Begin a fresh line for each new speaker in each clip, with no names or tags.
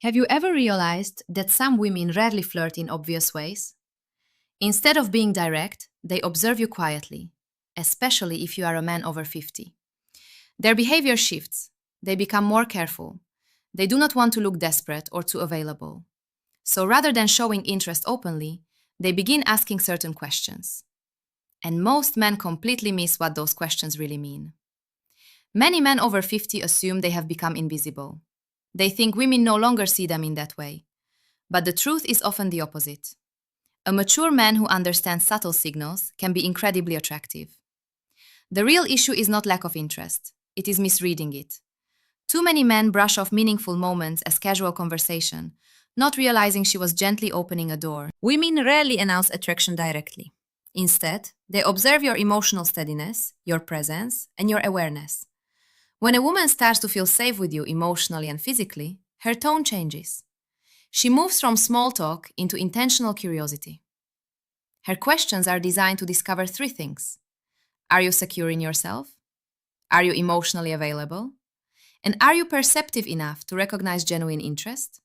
Have you ever realized that some women rarely flirt in obvious ways? Instead of being direct, they observe you quietly, especially if you are a man over 50. Their behavior shifts. They become more careful. They do not want to look desperate or too available. So rather than showing interest openly, they begin asking certain questions. And most men completely miss what those questions really mean. Many men over 50 assume they have become invisible. They think women no longer see them in that way. But the truth is often the opposite. A mature man who understands subtle signals can be incredibly attractive. The real issue is not lack of interest, it is misreading it. Too many men brush off meaningful moments as casual conversation, not realizing she was gently opening a door. Women rarely announce attraction directly. Instead, they observe your emotional steadiness, your presence, and your awareness. When a woman starts to feel safe with you emotionally and physically, her tone changes. She moves from small talk into intentional curiosity. Her questions are designed to discover three things. Are you secure in yourself? Are you emotionally available? And are you perceptive enough to recognize genuine interest?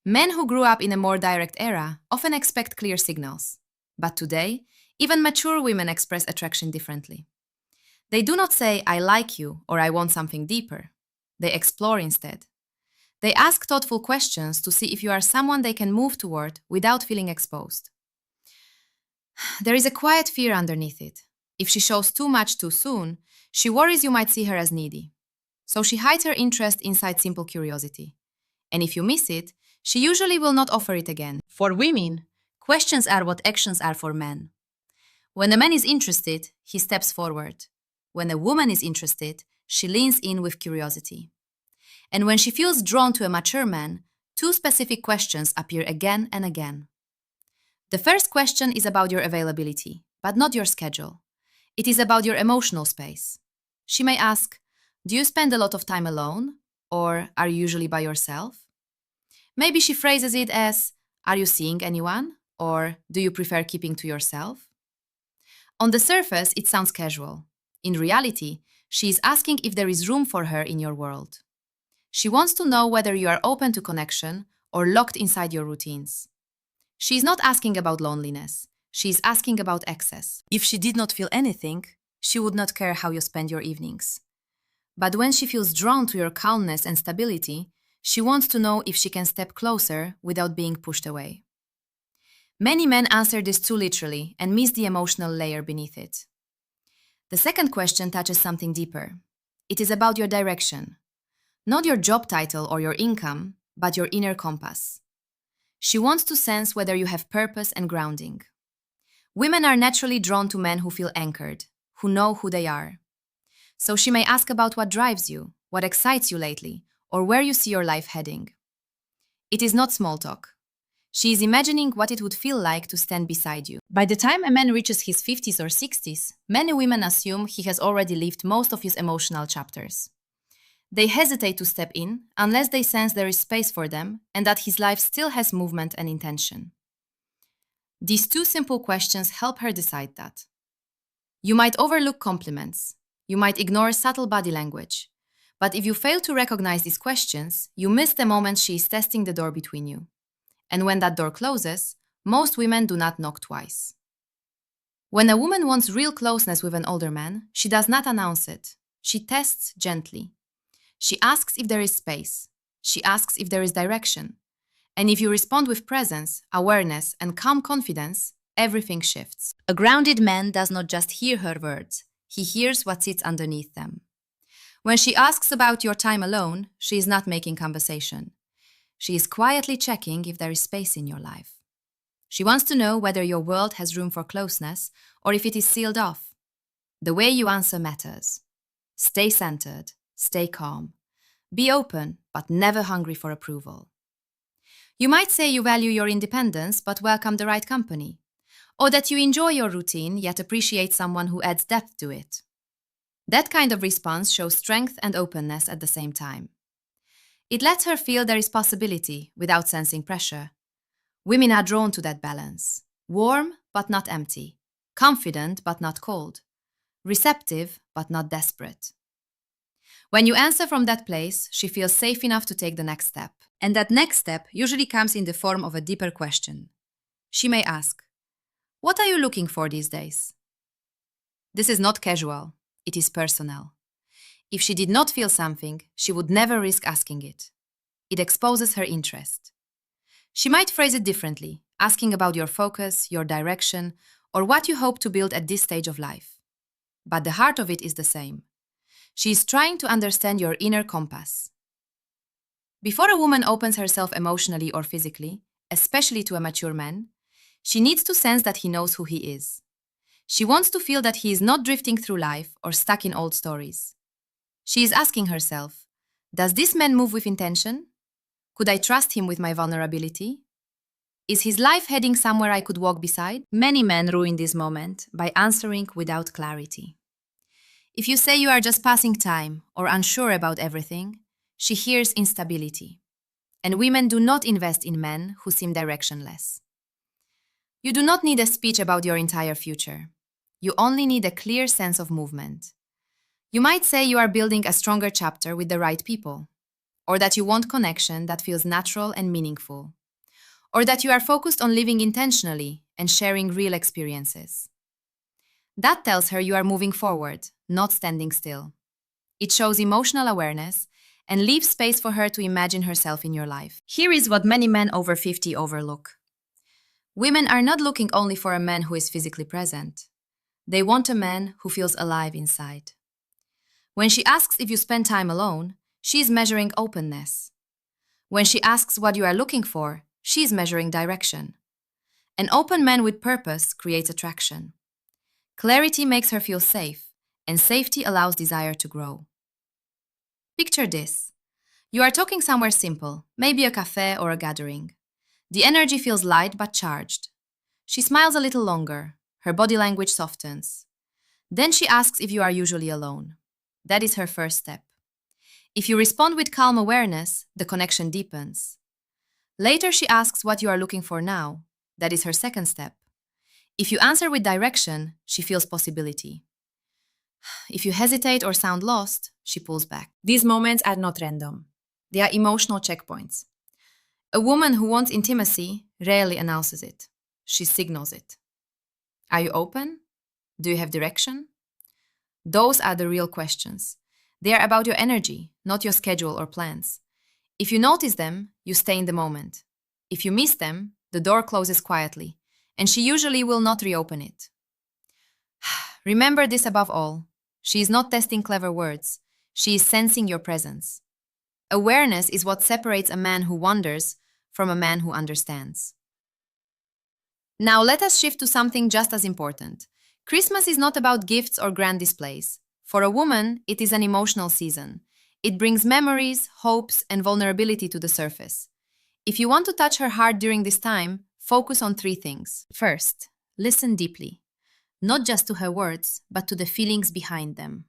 Men who grew up in a more direct era often expect clear signals. But today, even mature women express attraction differently. They do not say, I like you or I want something deeper. They explore instead. They ask thoughtful questions to see if you are someone they can move toward without feeling exposed. There is a quiet fear underneath it. If she shows too much too soon, she worries you might see her as needy. So she hides her interest inside simple curiosity. And if you miss it, she usually will not offer it again. For women, questions are what actions are for men. When a man is interested, he steps forward. When a woman is interested, she leans in with curiosity. And when she feels drawn to a mature man, two specific questions appear again and again. The first question is about your availability, but not your schedule. It is about your emotional space. She may ask, do you spend a lot of time alone? Or are you usually by yourself? Maybe she phrases it as, are you seeing anyone? Or do you prefer keeping to yourself? On the surface, it sounds casual. In reality, she is asking if there is room for her in your world. She wants to know whether you are open to connection or locked inside your routines. She is not asking about loneliness. She is asking about access. If she did not feel anything, she would not care how you spend your evenings. But when she feels drawn to your calmness and stability, she wants to know if she can step closer without being pushed away. Many men answer this too literally and miss the emotional layer beneath it. The second question touches something deeper. It is about your direction. Not your job title or your income, but your inner compass. She wants to sense whether you have purpose and grounding. Women are naturally drawn to men who feel anchored, who know who they are. So she may ask about what drives you, what excites you lately, or where you see your life heading. It is not small talk. She is imagining what it would feel like to stand beside you. By the time a man reaches his 50s or 60s, many women assume he has already lived most of his emotional chapters. They hesitate to step in unless they sense there is space for them and that his life still has movement and intention. These two simple questions help her decide that. You might overlook compliments. You might ignore subtle body language. But if you fail to recognize these questions, you miss the moment she is testing the door between you. And when that door closes, most women do not knock twice. When a woman wants real closeness with an older man, she does not announce it. She tests gently. She asks if there is space. She asks if there is direction. And if you respond with presence, awareness, and calm confidence, everything shifts. A grounded man does not just hear her words, he hears what sits underneath them. When she asks about your time alone, she is not making conversation. She is quietly checking if there is space in your life. She wants to know whether your world has room for closeness or if it is sealed off. The way you answer matters. Stay centered, stay calm. Be open, but never hungry for approval. You might say you value your independence but welcome the right company, or that you enjoy your routine yet appreciate someone who adds depth to it. That kind of response shows strength and openness at the same time. It lets her feel there is possibility without sensing pressure. Women are drawn to that balance. Warm but not empty. Confident but not cold. Receptive but not desperate. When you answer from that place, she feels safe enough to take the next step. And that next step usually comes in the form of a deeper question. She may ask, "What are you looking for these days?" This is not casual, it is personal. If she did not feel something, she would never risk asking it. It exposes her interest. She might phrase it differently, asking about your focus, your direction, or what you hope to build at this stage of life. But the heart of it is the same. She is trying to understand your inner compass. Before a woman opens herself emotionally or physically, especially to a mature man, she needs to sense that he knows who he is. She wants to feel that he is not drifting through life or stuck in old stories. She is asking herself, does this man move with intention? Could I trust him with my vulnerability? Is his life heading somewhere I could walk beside? Many men ruin this moment by answering without clarity. If you say you are just passing time or unsure about everything, she hears instability. And women do not invest in men who seem directionless. You do not need a speech about your entire future. You only need a clear sense of movement. You might say you are building a stronger chapter with the right people, or that you want connection that feels natural and meaningful, or that you are focused on living intentionally and sharing real experiences. That tells her you are moving forward, not standing still. It shows emotional awareness and leaves space for her to imagine herself in your life. Here is what many men over 50 overlook. Women are not looking only for a man who is physically present. They want a man who feels alive inside. When she asks if you spend time alone, she is measuring openness. When she asks what you are looking for, she is measuring direction. An open man with purpose creates attraction. Clarity makes her feel safe, and safety allows desire to grow. Picture this. You are talking somewhere simple, maybe a cafe or a gathering. The energy feels light but charged. She smiles a little longer. Her body language softens. Then she asks if you are usually alone. That is her first step. If you respond with calm awareness, the connection deepens. Later she asks what you are looking for now. That is her second step. If you answer with direction, she feels possibility. If you hesitate or sound lost, she pulls back. These moments are not random. They are emotional checkpoints. A woman who wants intimacy rarely announces it. She signals it. Are you open? Do you have direction? Those are the real questions. They are about your energy, not your schedule or plans. If you notice them, you stay in the moment. If you miss them, the door closes quietly, and she usually will not reopen it. Remember this above all. She is not testing clever words. She is sensing your presence. Awareness is what separates a man who wonders from a man who understands. Now let us shift to something just as important. Christmas is not about gifts or grand displays. For a woman, it is an emotional season. It brings memories, hopes, and vulnerability to the surface. If you want to touch her heart during this time, focus on 3 things. First, listen deeply. Not just to her words, but to the feelings behind them.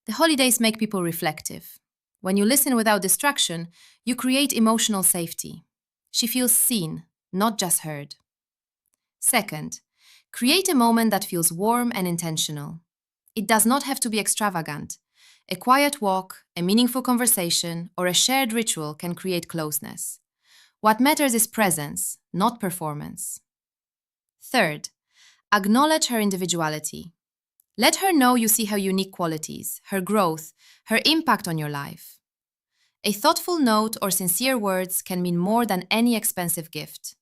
The holidays make people reflective. When you listen without distraction, you create emotional safety. She feels seen, not just heard. Second, create a moment that feels warm and intentional. It does not have to be extravagant. A quiet walk, a meaningful conversation, or a shared ritual can create closeness. What matters is presence, not performance. Third, acknowledge her individuality. Let her know you see her unique qualities, her growth, her impact on your life. A thoughtful note or sincere words can mean more than any expensive gift.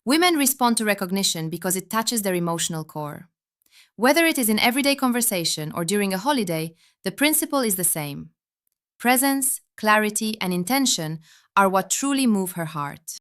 Women respond to recognition because it touches their emotional core. Whether it is in everyday conversation or during a holiday, the principle is the same. Presence, clarity, and intention are what truly move her heart.